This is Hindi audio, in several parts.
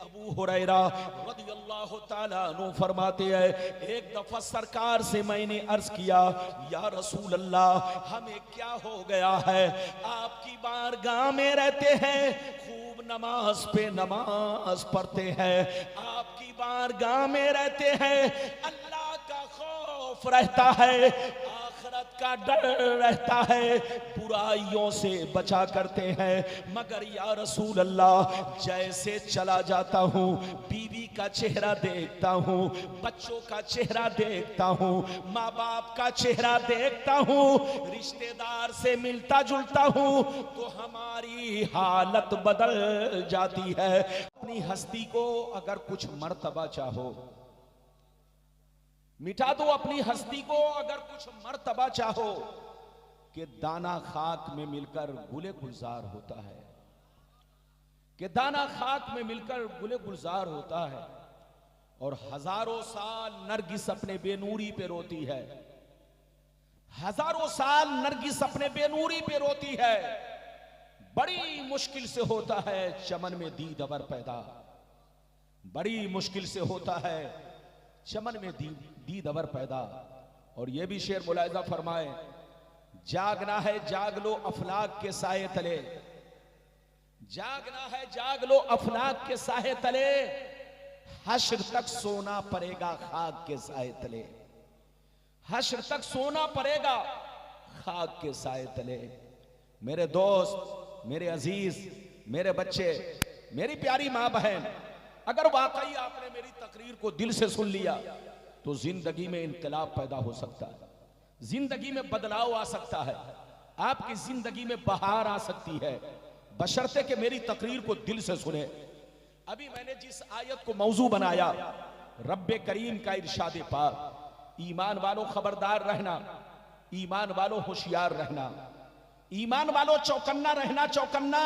अबू हुरैरा रज़ियल्लाहु ताला अन्हु फरमाते हैं, एक दफा सरकार से मैंने अर्ज किया, या रसूल अल्लाह, हमें क्या हो गया है, आपकी बारगाह में रहते हैं, खूब नमाज पे नमाज पढ़ते हैं, आपकी बारगाह में रहते हैं, अल्लाह का खौफ रहता है, आखिरत का डर रहता है, बुराइयों से बचा करते हैं, मगर या रसूल अल्लाह, जैसे चला जाता हूँ, बीवी का चेहरा देखता हूँ, बच्चों का चेहरा देखता हूँ, माँ बाप का चेहरा देखता हूँ, रिश्तेदार से मिलता जुलता हूँ, तो हमारी हालत बदल जाती है। अपनी हस्ती को अगर कुछ मर्तबा चाहो, मिटा दो अपनी हस्ती को अगर कुछ मर्तबा चाहो, कि दाना खाक में मिलकर गुले गुलजार होता है, कि दाना खाक में मिलकर गुले गुलजार होता है, और हजारों साल नरगिस अपने बेनूरी पे रोती है, हजारों साल नरगिस अपने बेनूरी पे रोती है, बड़ी मुश्किल से होता है चमन में दीद अवर पैदा, बड़ी मुश्किल से होता है चमन में दीद अवर पैदा। और ये भी शेर मुलाहिजा फरमाए, जागना है जाग लो अफलाक के साए तले, जागना है जाग लो अफलाक के साए तले, हश्र तक सोना पड़ेगा खाक के साए तले, हश्र तक सोना पड़ेगा खाक के साए तले। मेरे दोस्त, मेरे अजीज, मेरे बच्चे, मेरी प्यारी मां बहन, अगर वाकई आपने मेरी तकरीर को दिल से सुन लिया तो जिंदगी में इनकलाब पैदा हो सकता है, जिंदगी में बदलाव आ सकता है, आपकी जिंदगी में बहार आ सकती है, बशर्ते कि मेरी तकरीर को दिल से सुने। अभी मैंने जिस आयत को मौजू बनाया, रब्बे करीम का इरशाद पाक, ईमान वालों खबरदार रहना, ईमान वालों होशियार रहना, ईमान वालों चौकन्ना रहना, चौकन्ना,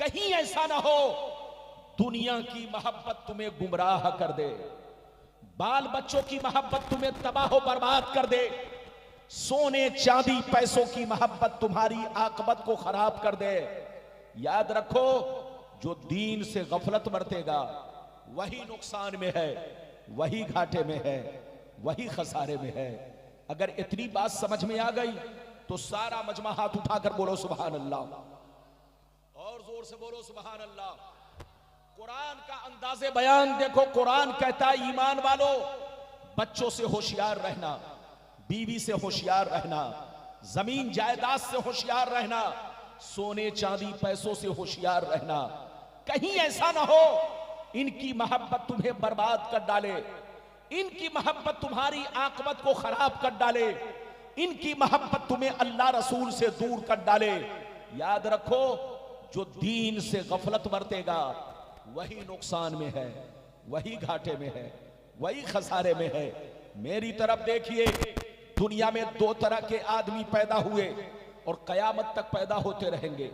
कहीं ऐसा ना हो दुनिया की मोहब्बत तुम्हें गुमराह कर दे, बाल बच्चों की मोहब्बत तुम्हें तबाह बर्बाद कर दे, सोने चांदी पैसों की मोहब्बत तुम्हारी आकबत को खराब कर दे। याद रखो, जो दीन से गफलत बरतेगा वही नुकसान में है, वही घाटे में है, वही खसारे में है। अगर इतनी बात समझ में आ गई तो सारा मजमा हाथ उठाकर बोलो सुभान अल्लाह, और जोर से बोलो सुभान अल्लाह। कुरान का अंदाज़े बयान देखो, कुरान कहता है ईमान वालों, बच्चों से होशियार रहना, बीवी से होशियार रहना, जमीन जायदाद से होशियार रहना, सोने चांदी पैसों से होशियार रहना, कहीं ऐसा ना हो इनकी मोहब्बत तुम्हें बर्बाद कर डाले, इनकी मोहब्बत तुम्हारी आकबत को खराब कर डाले, इनकी मोहब्बत तुम्हें अल्लाह रसूल से दूर कर डाले। याद रखो, जो दीन से गफलत बरतेगा वही नुकसान में है, वही घाटे में है, वही खसारे में है। मेरी तरफ देखिए, दुनिया में दो तरह के आदमी पैदा हुए और कयामत तक पैदा होते रहेंगे।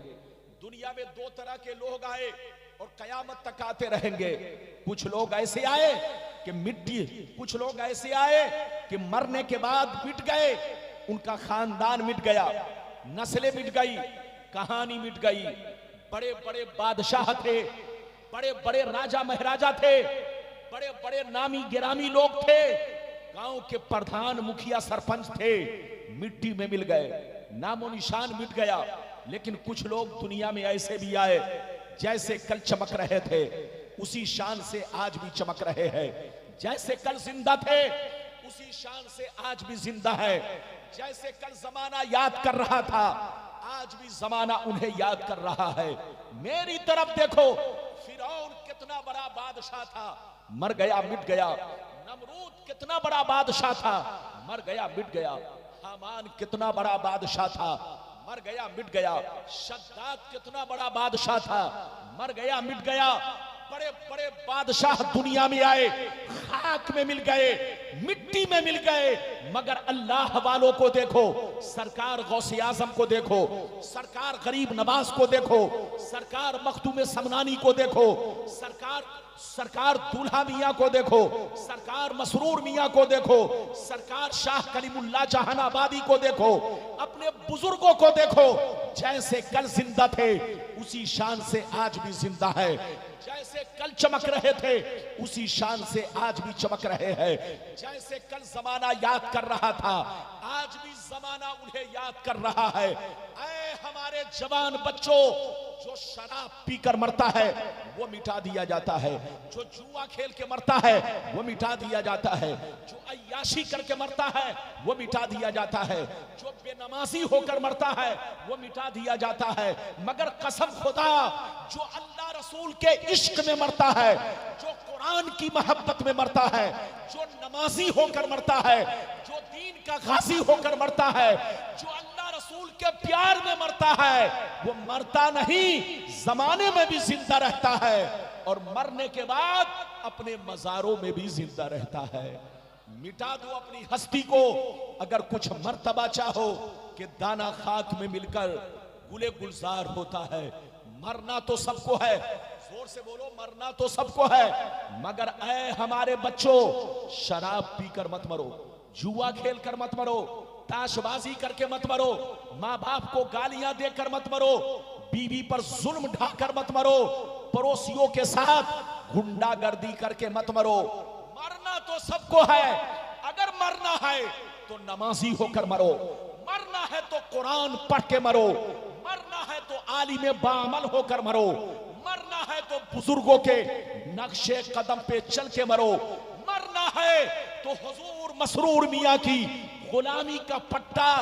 दुनिया में दो तरह के लोग आए और कयामत तक आते रहेंगे। कुछ लोग ऐसे आए कि मिट्टी, कुछ लोग ऐसे आए कि मरने के बाद मिट गए, उनका खानदान मिट गया, नस्लें मिट गई, कहानी मिट गई। बड़े बड़े बादशाह थे, बड़े बड़े राजा महाराजा थे, बड़े बड़े नामी गिरामी लोग थे, गांव के प्रधान मुखिया सरपंच थे, मिट्टी में मिल गए, नामो निशान मिट गया। लेकिन कुछ लोग दुनिया में ऐसे भी आए, जैसे कल चमक रहे थे उसी शान से आज भी चमक रहे हैं, जैसे कल जिंदा थे उसी शान से आज भी जिंदा है, जैसे कल जमाना याद कर रहा था आज भी जमाना उन्हें याद कर रहा है। मेरी तरफ देखो, फिरौन कितना बड़ा बादशाह था, मर गया मिट गया। नमरूद कितना बड़ा बादशाह था, मर गया मिट गया। हामान कितना बड़ा बादशाह था, मर गया मिट गया। शद्दाद कितना बड़ा बादशाह था, मर गया मिट गया। बड़े बड़े बादशाह दुनिया में आए, खाक में मिल गए, मिट्टी में मिल गए, मगर अल्लाह वालों को देखो, सरकार गौसे आजम को देखो, सरकार गरीब नवाज को देखो, सरकार मखदूम समनानी को देखो, सरकार दूल्हा मियाँ को देखो, सरकार मसरूर मियाँ को देखो, सरकार शाह कलीमुल्लाह जहानाबादी को देखो, अपने बुजुर्गों को देखो, जैसे कल जिंदा थे उसी शान से आज भी जिंदा है, जैसे कल चमक रहे थे उसी शान से आज भी चमक रहे हैं, जैसे कल जमाना याद कर रहा था आज भी जमाना उन्हें याद कर रहा है। ऐ हमारे जवान बच्चों, जो शराब पीकर मरता है वो मिटा दिया जाता है, जो जुआ खेल के मरता है वो मिटा दिया जाता है, जो अय्याशी करके मरता है वो मिटा दिया जाता है, जो बेनमाजी होकर मरता है वो मिटा दिया जाता है। मगर कसम खुदा, जो अल्लाह रसूल के इश्क में मरता है, जो कुरान की मोहब्बत में मरता है, जो नमाजी होकर मरता है, जो दीन का गाजी होकर मरता है, जो अल्लाह रसूल के प्यार में मरता है, वो मरता नहीं, जमाने में भी जिंदा रहता है और मरने के बाद अपने मजारों में भी जिंदा रहता है। मिटा दो अपनी हस्ती को अगर कुछ मर्तबा चाहो कि दाना खाक में मिलकर गुले गुलजार होता है। मरना तो सबको है, जोर से बोलो, मरना तो सबको है, मगर ऐ हमारे बच्चों, शराब पीकर मत मरो, जुआ खेल कर मत मरो, ताशबाजी करके मत मरो, माँ बाप को गालियां देकर मत मरो, बीवी पर जुल्म ढाकर मत मरो, पड़ोसियों के साथ गुंडागर्दी करके मत मरो। मरना तो सबको है, अगर मरना है तो नमाजी होकर मरो, मरना है तो कुरान पढ़ के मरो, मरना है तो आलिम बामल होकर मरो, मरना है तो बुजुर्गों के नक्शे कदम पे चल के मरो, मरना है तो हुजूर मसरूर मियाँ की गुलामी का पट्टा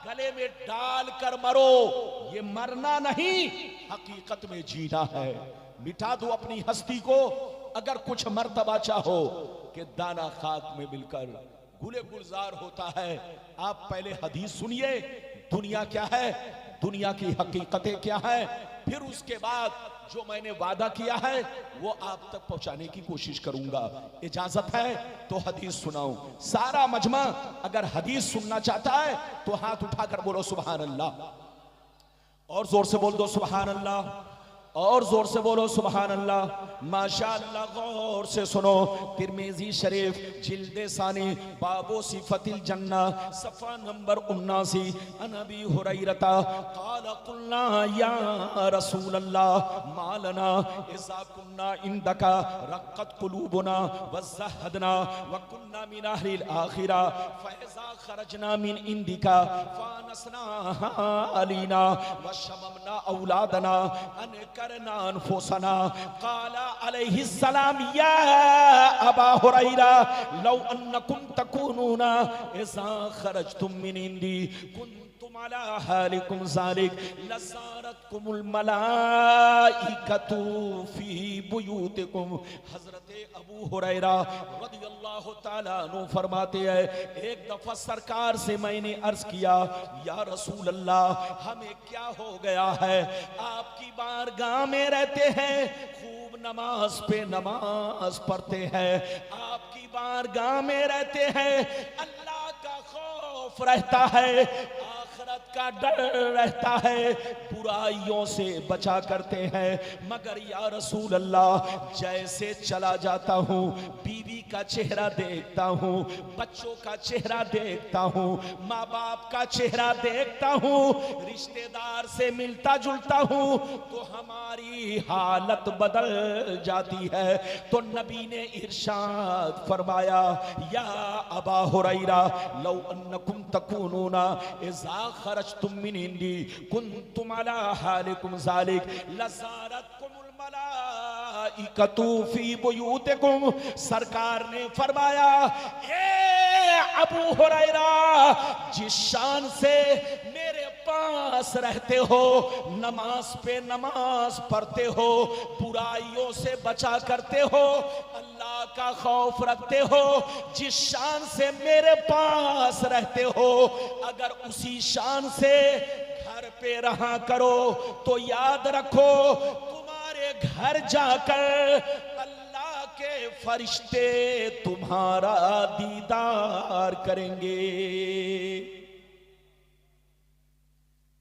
गले में डाल कर मरो। ये मरना नहीं, हकीकत में जीना है। मिटा दो अपनी हस्ती को अगर कुछ मर्तबा चाहो कि दाना खाक में मिलकर गुले गुलजार होता है। आप पहले हदीस सुनिए, दुनिया क्या है, दुनिया की हकीकतें क्या है, फिर उसके बाद जो मैंने वादा किया है वो आप तक पहुंचाने की कोशिश करूंगा। इजाजत है तो हदीस सुनाऊं। सारा मजमा अगर हदीस सुनना चाहता है तो हाथ उठाकर बोलो सुभान अल्लाह, और जोर से बोल दो सुभान अल्लाह, और जोर से बोलो सुभान अल्लाह। माशाअल्लाह, गौर से सुनो। तिरमिजी शरीफ जिल्दे सानी बाबो सिफतिल जन्ना सफा नंबर 79, अनबी हुरैरता क़ाल क़ुलना या रसूल अल्लाह मालना इज़ा कुन्ना इंदका रक़्क़त क़ुलूबुना वज़हदना व कुन्ना मिन अहलिल आखिरा फ़इज़ा ख़रजना मिन इंदिका फ़ानसना अलीना व शममना औलादना अन करना अनफुसना। क़ाला अलैहि सलाम या अबा हुरैरा लौ अन्नकुम तकूनूना इज़ा खरजतुम मिन इंदी कुंतुम अला हालिकुम ज़ालिक लज़ारतकुमुल मलाइकतु फी बुयूतिकुम। हज़रत अबू हुरैरा रज़ियल्लाहु ताला अन्हु फरमाते हैं, एक दफा सरकार से मैंने अर्ज किया, या रसूल अल्लाह, हमें क्या हो गया है, आपकी बारगाह में रहते हैं, खूब नमाज पे नमाज पढ़ते हैं, आपकी बारगाह में रहते हैं, अल्लाह का खौफ रहता है, आखिरत का डर रहता है, बुराइयों से बचा करते हैं, मगर या रसूल अल्लाह, जैसे चला जाता हूँ, बीवी का चेहरा देखता हूँ, बच्चों का चेहरा देखता हूँ, माँ बाप का चेहरा देखता हूँ, रिश्तेदार से मिलता जुलता हूँ, तो हमारी हालत बदल जाती है। तो नबी ने इरशाद फरमाया, या अबा हुरैरा लौ अन्नकुम तकूनूना इज़ा खरजतुम मिन इंदी कुंतुम अला हालिकुम ज़ालिक लज़ारतकुमुल मलाइकतु फी बुयूतिकुम। सरकार ने फरमाया, ए अबू हुरैरा, जिस शान से मेरे पास रहते हो, नमाज पे नमाज पढ़ते हो, बुराइयों से बचा करते हो, अल्लाह का खौफ रखते हो, जिस शान से मेरे पास रहते हो, अगर उसी शान से घर पे रहा करो तो याद रखो, तुम्हारे घर जाकर अल्लाह के फरिश्ते तुम्हारा दीदार करेंगे।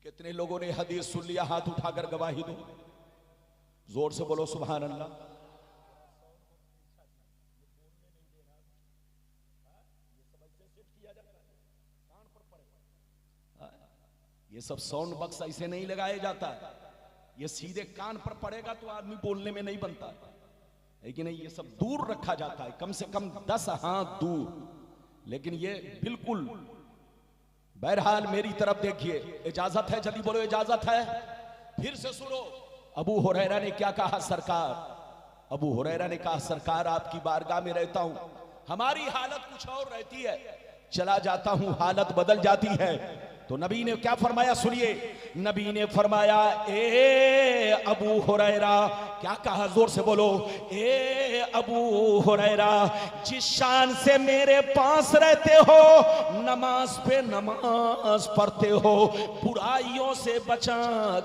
कितने लोगों ने हदीस सुन लिया, हाथ उठाकर गवाही दो, जोर से बोलो सुभान अल्लाह। ये सब साउंड बक्स ऐसे नहीं लगाया जाता है, ये सीधे कान पर पड़ेगा तो आदमी बोलने में नहीं बनता, लेकिन नहीं, ये सब दूर रखा जाता है, कम से कम 10 हाथ दूर। लेकिन ये बिल्कुल, बहरहाल मेरी तरफ देखिए, इजाजत है, जल्दी बोलो इजाजत है। फिर से सुनो, अबू हुरैरा ने क्या कहा सरकार, अबू हुरैरा ने कहा सरकार आपकी बारगाह में रहता हूं, हमारी हालत कुछ और रहती है, चला जाता हूं हालत बदल जाती है। तो नबी ने क्या फरमाया सुनिए, नबी ने फरमाया ए अबू हुरैरा, क्या कहा जोर से बोलो, ए अबू हुरैरा, जिस शान से मेरे पास रहते हो, नमाज पे नमाज पढ़ते हो, बुराइयों से बचा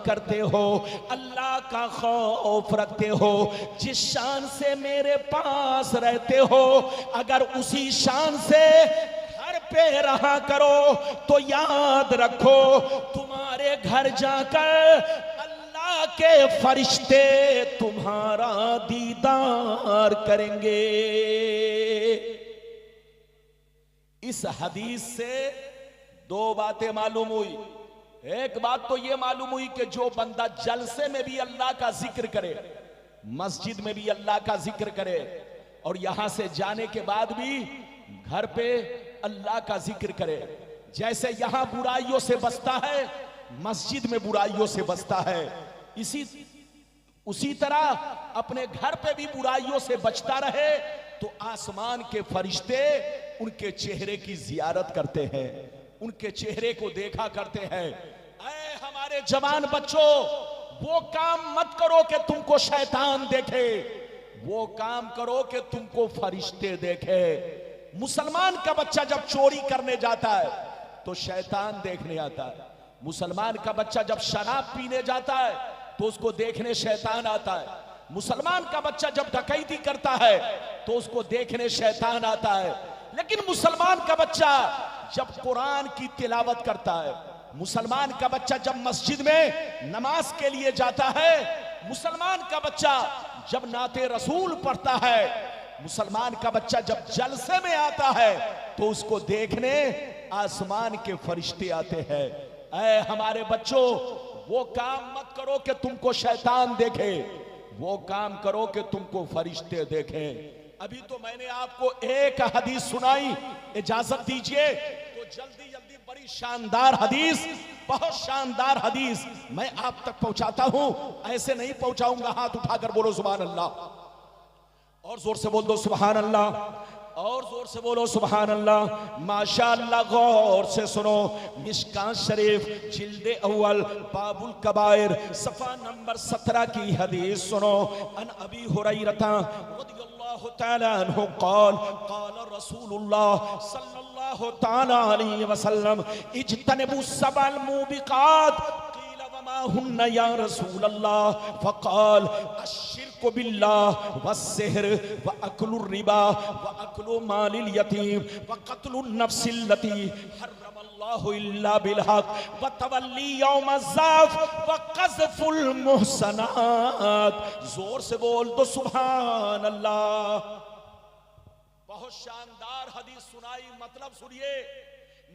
करते हो, अल्लाह का खौफ रखते हो, जिस शान से मेरे पास रहते हो, अगर उसी शान से पे रहा करो तो याद रखो तुम्हारे घर जाकर अल्लाह के फरिश्ते तुम्हारा दीदार करेंगे। इस हदीस से 2 बातें मालूम हुई। एक बात तो यह मालूम हुई कि जो बंदा जलसे में भी अल्लाह का जिक्र करे, मस्जिद में भी अल्लाह का जिक्र करे, और यहां से जाने के बाद भी घर पे अल्लाह का जिक्र करे, जैसे यहां बुराइयों से बचता है, मस्जिद में बुराइयों से बचता है, उसी तरह अपने घर पे भी बुराइयों से बचता रहे तो आसमान के फरिश्ते उनके चेहरे की जियारत करते हैं, उनके चेहरे को देखा करते हैं। ऐ हमारे जवान बच्चों, वो काम मत करो कि तुमको शैतान देखे, वो काम करो कि तुमको फरिश्ते देखे। मुसलमान का बच्चा जब चोरी करने जाता है तो शैतान देखने आता है, मुसलमान का बच्चा जब शराब पीने जाता है तो उसको देखने शैतान आता है, मुसलमान का बच्चा जब डकैती करता है तो उसको देखने शैतान आता है। लेकिन मुसलमान का बच्चा जब कुरान की तिलावत करता है, मुसलमान का बच्चा जब मस्जिद में नमाज के लिए जाता है, मुसलमान का बच्चा जब नाते रसूल पढ़ता है, मुसलमान का बच्चा जब जलसे में आता है तो उसको देखने आसमान के फरिश्ते आते हैं। ऐ हमारे बच्चों, वो काम मत करो कि तुमको शैतान देखे, वो काम करो कि तुमको फरिश्ते देखें। अभी तो मैंने आपको एक हदीस सुनाई, इजाजत दीजिए तो जल्दी जल्दी बड़ी शानदार हदीस, बहुत शानदार हदीस मैं आप तक पहुंचाता हूं। ऐसे नहीं पहुंचाऊंगा, हाथ उठाकर बोलो सुभान अल्लाह, और जोर से बोल दो सुभान अल्लाह, और जोर से बोलो सुभान अल्लाह, माशाअल्लाह। गौर से सुनो, मिशकात शरीफ जिल्द अव्वल बाबुल कबायर सफा नंबर 17 की हदीस सुनो। अन अबी हुरैरा रज़ियल्लाहु तआला अन्हु क़ाल क़ाल रसूलुल्लाह सल्लल्लाहु तआला अलैहि वसल्लम इज्तनिबु सबअल मूबिक़ात हुन्ना या रसूल अल्लाह फ़क़ाल अश्शिर्कु बिल्लाह वस्सिहर व अक्लुर रिबा व अक्लु मालिल यतीम व क़त्लुन नफ्सिल लती हर्रमल्लाहु इल्ला बिल हक़ व तवल्ली यौम ज़ाफ़ व क़ज़्फ़ुल मुहसनात। जोर से बोल दो सुभान अल्लाह। बहुत शानदार हदीस सुनाई, मतलब सुनिए।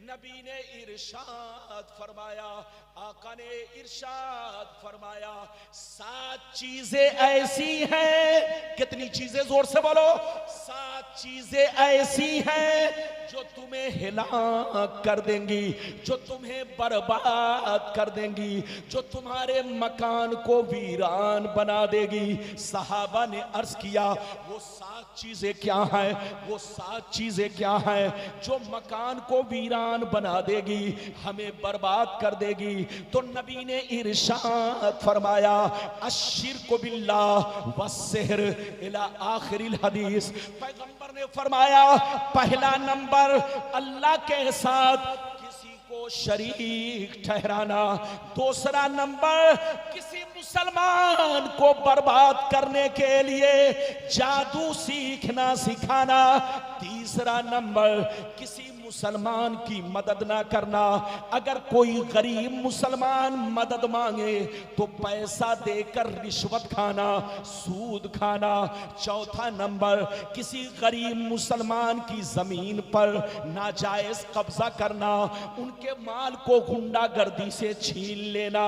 नबी ने इरशाद फरमाया, आका ने इरशाद फरमाया, 7 चीजें ऐसी हैं, कितनी चीजें, जोर से बोलो, 7 चीजें ऐसी हैं जो तुम्हें हिलाक कर देंगी, जो तुम्हें बर्बाद कर देंगी, जो तुम्हारे मकान को वीरान बना देगी। सहाबा ने अर्ज किया, वो 7 चीजें क्या हैं, वो 7 चीजें क्या हैं जो मकान को वीरान बना देगी, हमें बर्बाद कर देगी। तो नबी ने इरशाद फरमाया, अश्शिर्कु बिल्लाह वस्सिहर इला आखिरिल हदीस। पैगंबर ने फरमाया, पहला नंबर अल्लाह के साथ किसी को शरीक ठहराना, दूसरा नंबर किसी मुसलमान को बर्बाद करने के लिए जादू सीखना सिखाना, तीसरा नंबर किसी मुसलमान की मदद ना करना। अगर कोई गरीब मुसलमान मदद मांगे तो पैसा देकर रिश्वत खाना, सूद खाना। चौथा नंबर, किसी गरीब मुसलमान की जमीन पर नाजायज कब्जा करना, उनके माल को गुंडागर्दी से छीन लेना।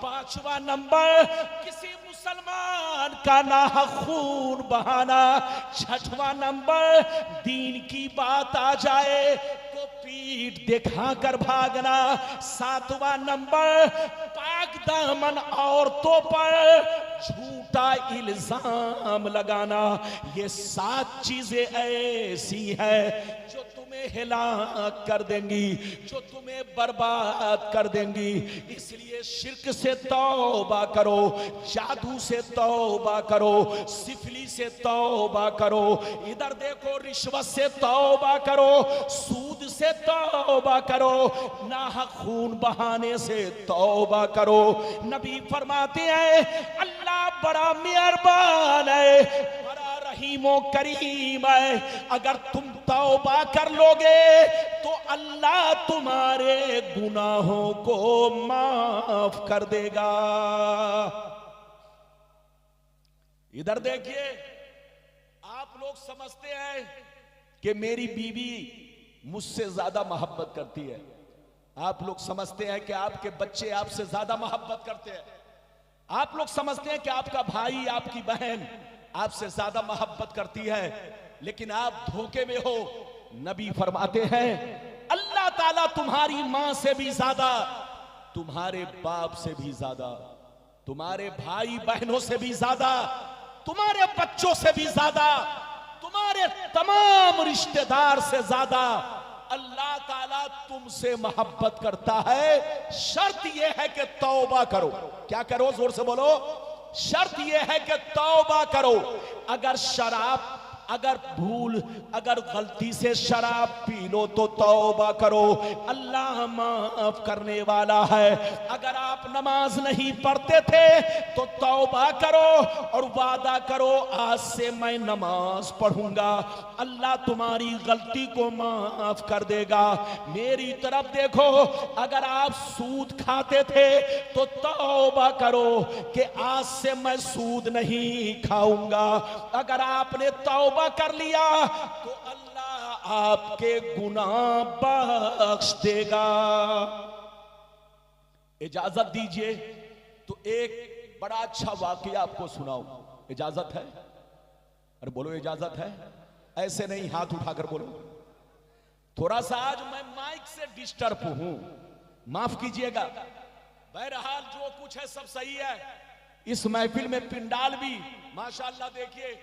पांचवा नंबर, किसी मुसलमान का नाहक खून बहाना। छठवां नंबर, दीन की बात आ जाए तो पीठ दिखाकर भागना। सातवां नंबर, पाक दामन औरतों पर झूठा इल्जाम लगाना। ये 7 चीजें ऐसी हैं जो तुम्हें हिलाक कर देंगी, जो तुम्हें बर्बाद कर देंगी। इसलिए शिर्क से तौबा करो, जादू से तौबा करो, सिफली से तौबा करो, इधर देखो रिश्वत से तौबा करो, सूद से तौबा करो, नाहक खून बहाने से तौबा करो। नबी फरमाते हैं अल्लाह बड़ा मेहरबान है, बड़ा रहीमो करीम है। अगर तुम तौबा कर लोगे तो अल्लाह तुम्हारे गुनाहों को माफ कर देगा। इधर देखिए, आप लोग समझते हैं कि मेरी बीवी मुझसे ज्यादा मोहब्बत करती है। आप लोग समझते हैं कि आपके बच्चे आपसे ज्यादा मोहब्बत करते हैं। आप लोग समझते हैं कि आपका भाई, आपकी बहन आपसे ज्यादा मोहब्बत करती है, लेकिन आप धोखे में हो। नबी फरमाते हैं अल्लाह ताला तुम्हारी मां से भी ज्यादा, तुम्हारे बाप से भी ज्यादा, तुम्हारे भाई बहनों से भी ज्यादा, तुम्हारे बच्चों से भी ज्यादा, तुम्हारे तमाम रिश्तेदार से ज्यादा अल्लाह ताला तुमसे मोहब्बत करता है। शर्त यह है कि तौबा करो। क्या करो? जोर से बोलो। शर्त यह है कि तौबा करो। अगर शराब, अगर गलती से शराब पी लो तो तौबा करो, अल्लाह माफ करने वाला है। अगर आप नमाज नहीं पढ़ते थे तो तौबा करो और वादा करो आज से मैं नमाज पढ़ूंगा, अल्लाह तुम्हारी गलती को माफ कर देगा। मेरी तरफ देखो, अगर आप सूद खाते थे तो तौबा करो कि आज से मैं सूद नहीं खाऊंगा। अगर आपने तौबा कर लिया तो अल्लाह आपके गुनाह बख्श देगा। इजाजत दीजिए तो एक बड़ा अच्छा वाकया आपको सुनाऊं। इजाजत है? अरे बोलो इजाजत है। ऐसे नहीं, हाथ उठाकर बोलो। थोड़ा सा आज मैं माइक से डिस्टर्ब हूं, माफ कीजिएगा। बहरहाल जो कुछ है सब सही है। इस महफिल में पिंडाल भी माशाअल्लाह। देखिए,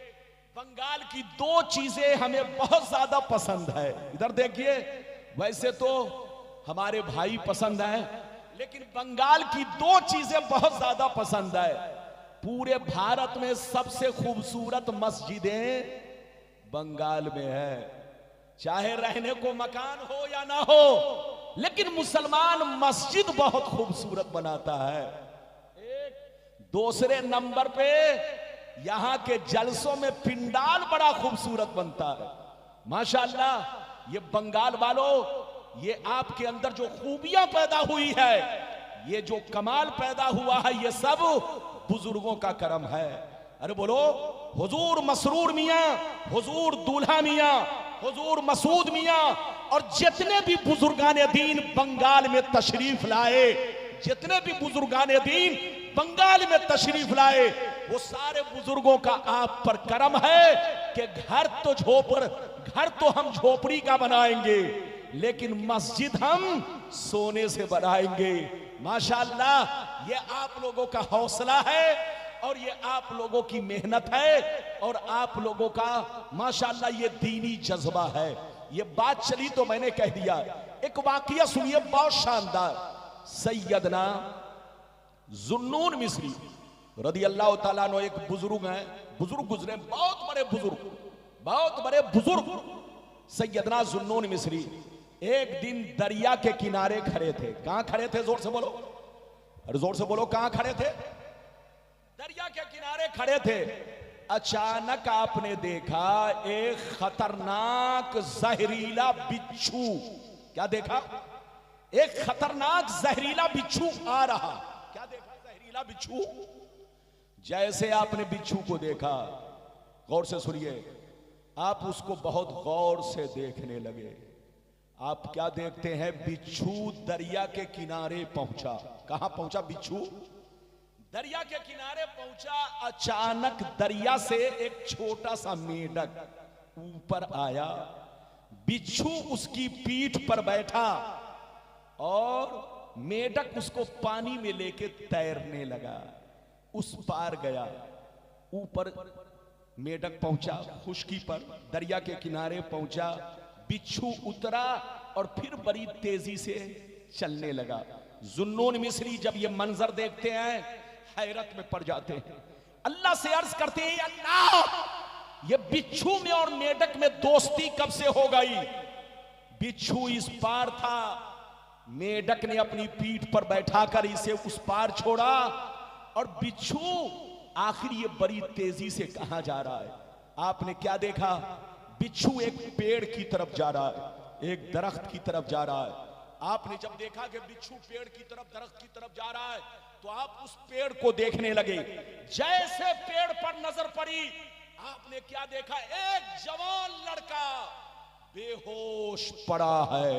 बंगाल की 2 चीजें हमें बहुत ज्यादा पसंद है। इधर देखिए, वैसे तो हमारे भाई पसंद है, लेकिन बंगाल की 2 चीजें बहुत ज्यादा पसंद है। पूरे भारत में सबसे खूबसूरत मस्जिदें बंगाल में है। चाहे रहने को मकान हो या ना हो, लेकिन मुसलमान मस्जिद बहुत खूबसूरत बनाता है। दूसरे नंबर पे यहां के जलसों में पिंडाल बड़ा खूबसूरत बनता है। माशाअल्लाह। ये बंगाल वालों, ये आपके अंदर जो खूबियां पैदा हुई है, ये जो कमाल पैदा हुआ है, ये सब बुजुर्गों का करम है। अरे बोलो हुजूर मसरूर मियां, हुजूर दूल्हा मियां, हुजूर मसूद मियां और जितने भी बुजुर्गान दीन बंगाल में तशरीफ लाए, जितने भी बुजुर्गान दीन बंगाल में तशरीफ लाए, वो सारे बुजुर्गों का आप पर करम है कि घर तो हम झोपड़ी का बनाएंगे, लेकिन मस्जिद हम सोने से बनाएंगे। माशाअल्लाह, ये आप लोगों का हौसला है और ये आप लोगों की मेहनत है और आप लोगों का माशाअल्लाह ये दीनी जज्बा है। ये बात चली तो मैंने कह दिया। एक वाकया सुनिए, बहुत शानदार। सैयदना जुन्नून मिस्री रदी अल्लाह ताला अन्हु एक बुजुर्ग हैं, बुजुर्ग गुजरे, बहुत बड़े बुजुर्ग सैयदना जुन्नून मिस्री एक दिन दरिया के किनारे खड़े थे। कहां खड़े थे? जोर से बोलो, अरे जोर से बोलो, कहां खड़े थे? दरिया के किनारे खड़े थे। अचानक आपने देखा एक खतरनाक जहरीला बिच्छू। क्या देखा? एक खतरनाक जहरीला बिच्छू आ रहा। क्या देखा? जहरीला बिच्छू। जैसे आपने बिच्छू को देखा, गौर से सुनिए, आप उसको बहुत गौर से देखने लगे। आप क्या देखते हैं? बिच्छू दरिया के किनारे पहुंचा। कहां पहुंचा बिच्छू? दरिया के किनारे पहुंचा। अचानक दरिया से एक छोटा सा मेढक ऊपर आया। बिच्छू उसकी पीठ पर बैठा और मेढक उसको पानी में लेके तैरने लगा। उस पार गया, ऊपर मेढक पहुंचा, खुश्की पर दरिया के किनारे पहुंचा। बिच्छू उतरा और फिर बड़ी तेजी से चलने लगा। जुन्नून मिस्री जब ये मंजर देखते हैं हैरत में पड़ जाते हैं। अल्लाह से अर्ज करते हैं, अल्लाह ये बिच्छू में और मेढक में दोस्ती कब से हो गई? बिच्छू इस पार था, मेढक ने अपनी पीठ पर बैठाकर इसे उस पार छोड़ा और बिच्छू आखिर ये बड़ी तेजी से कहां जा रहा है? आपने क्या देखा? बिच्छू एक पेड़ की तरफ जा रहा है, एक दरख्त की तरफ जा रहा है। आपने जब देखा कि बिच्छू पेड़ की तरफ, दरख्त की तरफ जा रहा है, तो आप उस पेड़ को देखने लगे। जैसे पेड़ पर नजर पड़ी, आपने क्या देखा? एक जवान लड़का बेहोश पड़ा है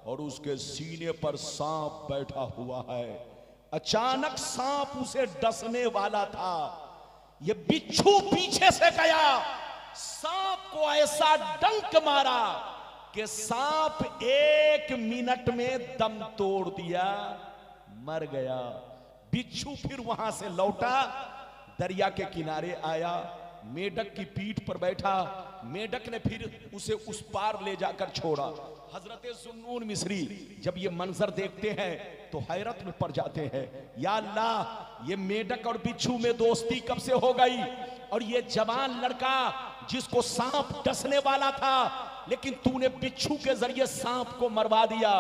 और उसके सीने पर सांप बैठा हुआ है। अचानक सांप उसे डसने वाला था। यह बिच्छू पीछे से गया, सांप को ऐसा डंक मारा कि सांप 1 मिनट में दम तोड़ दिया, मर गया। बिच्छू फिर वहां से लौटा, दरिया के किनारे आया, मेढक की पीठ पर बैठा। मेढक ने फिर उसे उस पार ले जाकर छोड़ा। हजरत जुन्नून मिस्री जब ये मंजर देखते हैं तो हैरत में पड़ जाते हैं। या अल्लाह, ये मेढक और बिच्छू में दोस्ती कब से हो गई? और ये जवान लड़का जिसको सांप डसने वाला था, लेकिन तूने बिच्छू के जरिए सांप को मरवा दिया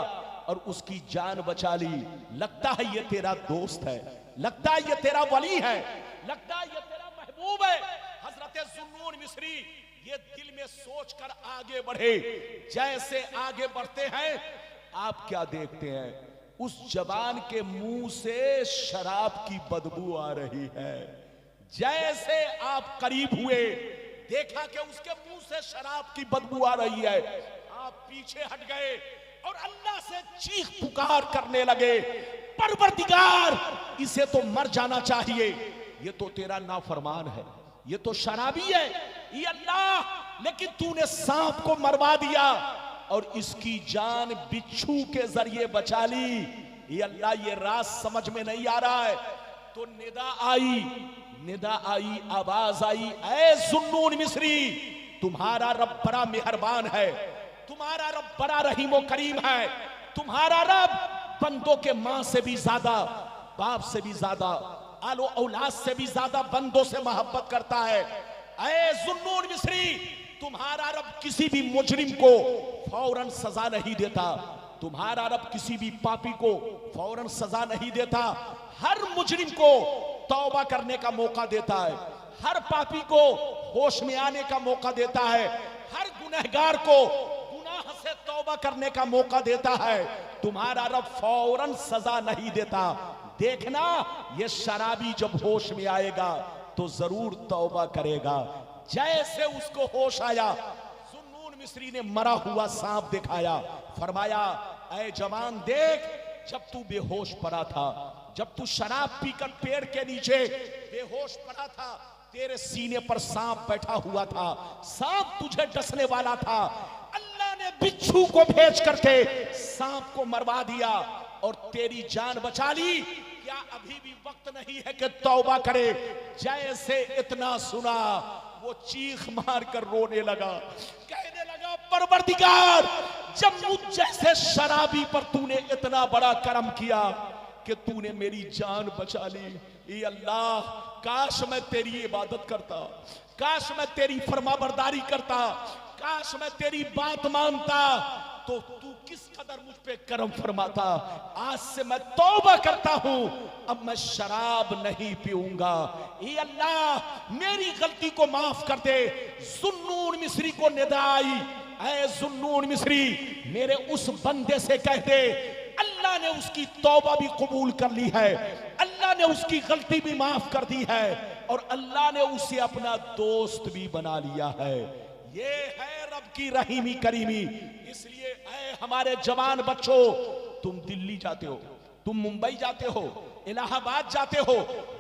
और उसकी जान बचा ली। लगता है ये तेरा दोस्त है, लगता है ये तेरा वली है, लगता है ये तेरा महबूब है। हजरत जुन्नून मिस्री ये दिल में सोचकर आगे बढ़े। जैसे आगे बढ़ते हैं, आप क्या देखते हैं? उस जवान के मुंह से शराब की बदबू आ रही है। जैसे आप करीब हुए, देखा कि उसके मुंह से शराब की बदबू आ रही है। आप पीछे हट गए और अल्लाह से चीख पुकार करने लगे, परवरदिगार इसे तो मर जाना चाहिए, ये तो तेरा नाफरमान है, ये तो शराबी है, ये अल्लाह, लेकिन तूने सांप को मरवा दिया और इसकी जान बिच्छू के जरिए बचा ली। ये अल्लाह, ये राज समझ में नहीं आ रहा है। तो निदा आई, आवाज आई, ऐ जुन्नून मिस्री, तुम्हारा रब बड़ा मेहरबान है, तुम्हारा रब बड़ा रहीम करीम है, तुम्हारा रब बंदों के मां से भी ज्यादा, बाप से भी ज्यादा, आलो औलाद से भी ज्यादा बंदों से मोहब्बत करता है। ऐ जुन्नून मिस्री, तुम्हारा रब किसी भी मुजरिम को फौरन सजा नहीं देता, तुम्हारा रब किसी भी पापी को फौरन सजा नहीं देता, हर मुजरिम को तौबा करने का मौका देता है, हर पापी को होश में आने का मौका देता है, हर गुनहगार को गुनाह से तौबा करने का मौका देता है। तुम्हारा रब फौरन सजा नहीं देता। देखना, ये शराबी जब होश में आएगा तो जरूर तौबा करेगा। जैसे उसको होश आया, जुन्नून मिस्री ने मरा हुआ सांप दिखाया, फरमाया, ऐ जवान देख, जब तू बेहोश पड़ा था, जब तू शराब पीकर पेड़ के नीचे बेहोश पड़ा था, तेरे सीने पर सांप बैठा हुआ था, सांप तुझे डसने वाला था, अल्लाह ने बिच्छू को भेज करके सांप को मरवा दिया और तेरी जान बचा ली। क्या अभी भी वक्त नहीं है कि तौबा करे? जैसे इतना सुना, वो चीख मार कर रोने लगा, कहने लगा, परवरदिगार, जब मुझ जैसे शराबी पर तूने इतना बड़ा करम किया कि तूने मेरी जान बचा ली, ये अल्लाह, काश मैं तेरी इबादत करता, काश मैं तेरी फरमाबरदारी करता, काश मैं तेरी बात मानता, तो तू किस कदर मुझ पे करम फरमाता। आज से मैं तौबा करता हूं, अब मैं शराब नहीं पीऊंगा। ये अल्लाह मेरी गलती को माफ कर दे। जुन्नून मिस्री को निदा आई, ऐ जुन्नून मिस्री मेरे उस बंदे से कह दे अल्लाह ने उसकी तौबा भी कबूल कर ली है, अल्लाह ने उसकी गलती भी माफ कर दी है और अल्लाह ने उसे अपना दोस्त भी बना लिया है। ये है रब की रहीमी करीमी। इसलिए ऐ हमारे जवान बच्चों, तुम दिल्ली जाते हो, तुम मुंबई जाते हो, इलाहाबाद जाते हो,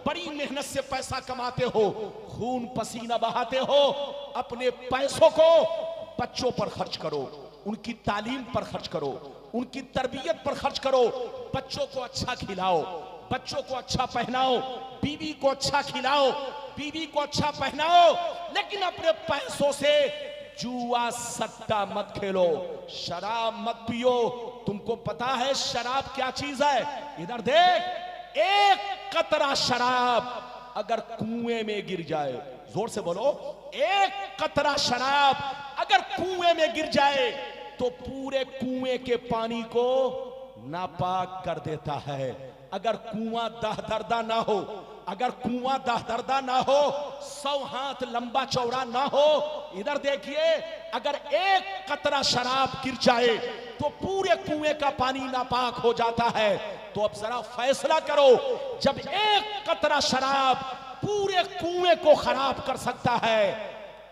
बड़ी मेहनत से पैसा कमाते हो, खून पसीना बहाते हो, अपने पैसों को बच्चों पर खर्च करो, उनकी तालीम पर खर्च करो, उनकी तरबियत पर खर्च करो, बच्चों को अच्छा खिलाओ, बच्चों को अच्छा पहनाओ, बीवी को अच्छा खिलाओ, बीवी को अच्छा पहनाओ, लेकिन अपने पैसों से जुआ सट्टा मत खेलो, शराब मत पियो। तुमको पता है शराब क्या चीज है? इधर देख, एक कतरा शराब अगर कुएं में गिर जाए, जोर से बोलो, एक कतरा शराब अगर कुएं में गिर जाए तो पूरे कुएं के पानी को नापाक कर देता है। अगर कुआं दहदरदा ना हो, अगर कुआं दहदरदा ना हो, 100 हाथ लंबा चौड़ा ना हो, इधर देखिए, अगर एक कतरा शराब गिर जाए तो पूरे कुएं का पानी नापाक हो जाता है। तो अब जरा फैसला करो, जब एक कतरा शराब पूरे कुएं को खराब कर सकता है,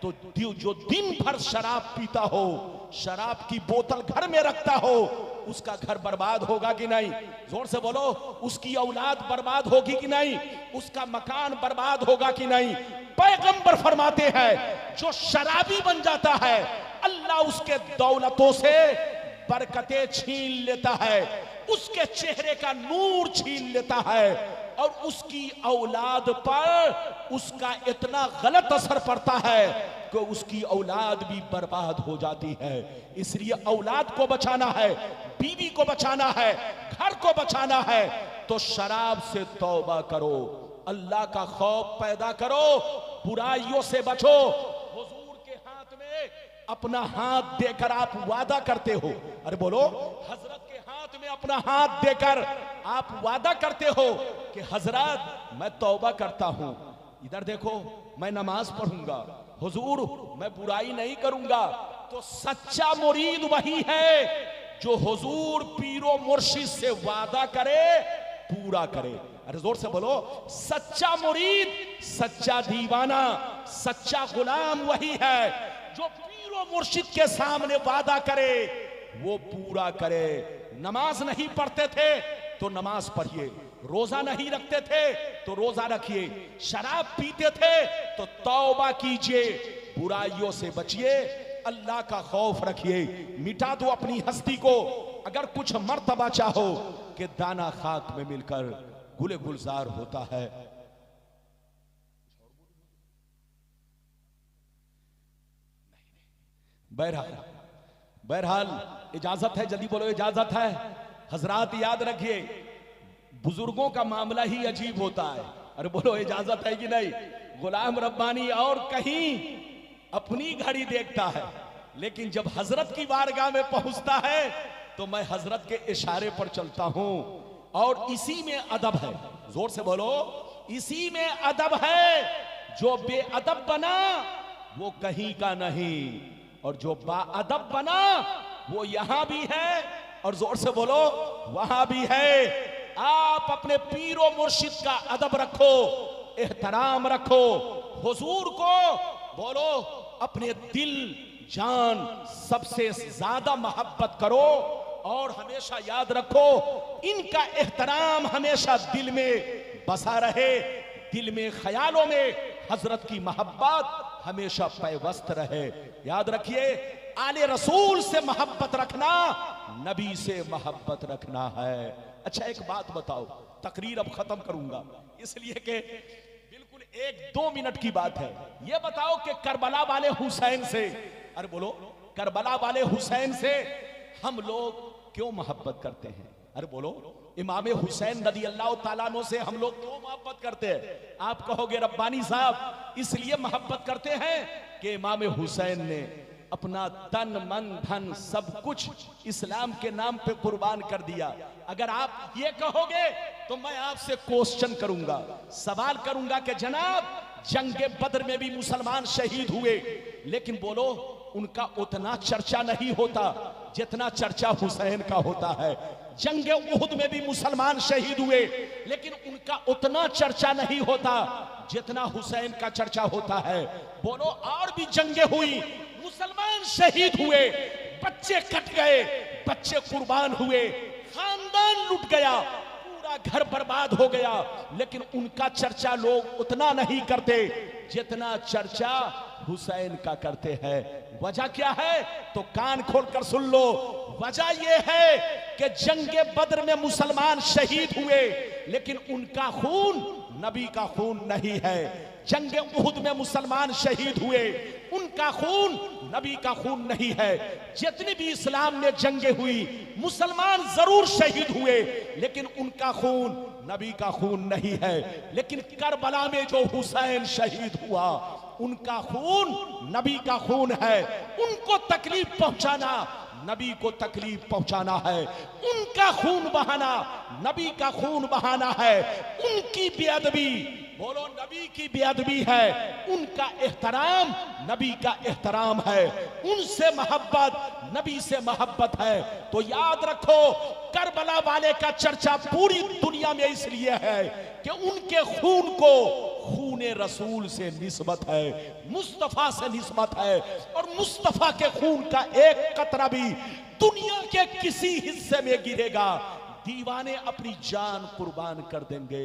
तो जो दिन भर शराब पीता हो, शराब की बोतल घर में रखता हो, उसका घर बर्बाद होगा कि नहीं? जोर से बोलो, उसकी औलाद बर्बाद होगी कि नहीं? उसका मकान बर्बाद होगा कि नहीं? पैगंबर फरमाते हैं जो शराबी बन जाता है अल्लाह उसके दौलतों से बरकतें छीन लेता है, उसके चेहरे का नूर छीन लेता है और उसकी औलाद पर उसका इतना गलत असर पड़ता है कि उसकी औलाद भी बर्बाद हो जाती है। इसलिए औलाद को बचाना है, बीवी को बचाना है, घर को बचाना है, तो शराब से तौबा करो, अल्लाह का खौफ पैदा करो, बुराइयों से बचो। हुजूर के हाथ में अपना हाथ देकर आप वादा करते हो, अरे बोलो, हजरत के हाथ में अपना हाथ देकर आप वादा करते हो कि हजरत मैं तौबा करता हूं, इधर देखो मैं नमाज पढ़ूंगा, हुजूर मैं बुराई नहीं करूंगा। तो सच्चा मुरीद वही है जो हुजूर पीरो मुर्शिद से वादा करे पूरा करे। अरे जोर से बोलो, सच्चा मुरीद, सच्चा दीवाना, सच्चा गुलाम वही है जो पीरो मुर्शिद के सामने वादा करे वो पूरा करे। नमाज नहीं पढ़ते थे तो नमाज पढ़िए, रोजा नहीं रखते थे तो रोजा रखिए, शराब पीते थे तो तौबा कीजिए, बुराइयों से बचिए, अल्लाह का खौफ रखिए, मिटा दो अपनी हस्ती को। अगर कुछ मर्तबा चाहो कि दाना खाक में मिलकर गुले गुलजार होता है। बहरहाल इजाजत है, जल्दी बोलो इजाजत है। हजरात याद रखिए, बुजुर्गों का मामला ही अजीब होता है। अरे बोलो इजाजत है कि नहीं? गुलाम रब्बानी और कहीं अपनी घड़ी देखता है, लेकिन जब हजरत की बारगाह में पहुंचता है तो मैं हजरत के इशारे पर चलता हूं, और इसी में अदब है। जोर से बोलो, इसी में अदब है। जो बेअदब बना वो कहीं का नहीं, और जो बाअदब बना वो यहां भी है, और जोर से बोलो वहां भी है। आप अपने पीरो मुर्शिद का अदब रखो, एहतराम रखो, हुजूर को बोलो अपने दिल जान सबसे ज्यादा मोहब्बत करो, और हमेशा याद रखो इनका एहतराम हमेशा दिल में बसा रहे, दिल में ख्यालों में हजरत की मोहब्बत हमेशा पैवस्त रहे। याद रखिए, आले रसूल से मोहब्बत रखना नबी से मोहब्बत रखना है। अच्छा एक बात बताओ, तकरीर अब खत्म करूंगा इसलिए कि बिल्कुल 1-2 मिनट की बात है। यह बताओ कि करबला वाले हुसैन से, अरे बोलो, करबला वाले हुसैन से हम लोग क्यों मोहब्बत करते हैं? अरे बोलो, इमाम हुसैन रदी अल्लाह ताला अन्हु से हम लोग क्यों मोहब्बत करते हैं? आप कहोगे रब्बानी साहब इसलिए मोहब्बत करते हैं कि इमाम हुसैन ने अपना तन मन धन सब कुछ इस्लाम के नाम पे कुर्बान कर दिया। अगर आप ये कहोगे तो मैं आपसे क्वेश्चन करूंगा, सवाल करूंगा कि जनाब जंगे बद्र में भी मुसलमान शहीद हुए, लेकिन बोलो उनका उतना चर्चा नहीं होता जितना चर्चा हुसैन का होता है। जंगे उहुद में भी मुसलमान शहीद हुए, लेकिन उनका उतना चर्चा नहीं होता जितना हुसैन का चर्चा होता है। बोलो और भी जंगे हुई, मुसलमान शहीद हुए, बच्चे कट गए, बच्चे कुर्बान हुए, खानदान लुट गया, पूरा घर बर्बाद हो गया, लेकिन उनका चर्चा लोग उतना नहीं करते जितना चर्चा हुसैन का करते हैं। वजह क्या है तो कान खोलकर सुन लो। वजह यह है कि जंगे बद्र में मुसलमान शहीद हुए, लेकिन उनका खून नबी का खून नहीं है। जंगे उहुद में मुसलमान शहीद हुए, उनका खून नबी का खून नहीं है। जितनी भी इस्लाम में जंगे हुई, मुसलमान जरूर शहीद हुए, लेकिन उनका खून नबी का खून नहीं है। लेकिन करबला में जो हुसैन शहीद हुआ, उनका खून नबी का खून है। उनको तकलीफ पहुंचाना नबी को तकलीफ पहुंचाना है, उनका खून बहाना नबी का खून बहाना है। उनकी बेअदबी, बोलो नबी की बेअदबी है, उनका एहतराम नबी का एहतराम है, उनसे मोहब्बत नबी से मोहब्बत है। तो याद रखो करबला वाले का चर्चा पूरी दुनिया में इसलिए है कि उनके खून को खूने रसूल से निस्बत है, मुस्तफा से निस्बत है, और मुस्तफा के खून का एक कतरा भी दुनिया के किसी हिस्से में गिरेगा, दीवाने अपनी जान कुर्बान कर देंगे।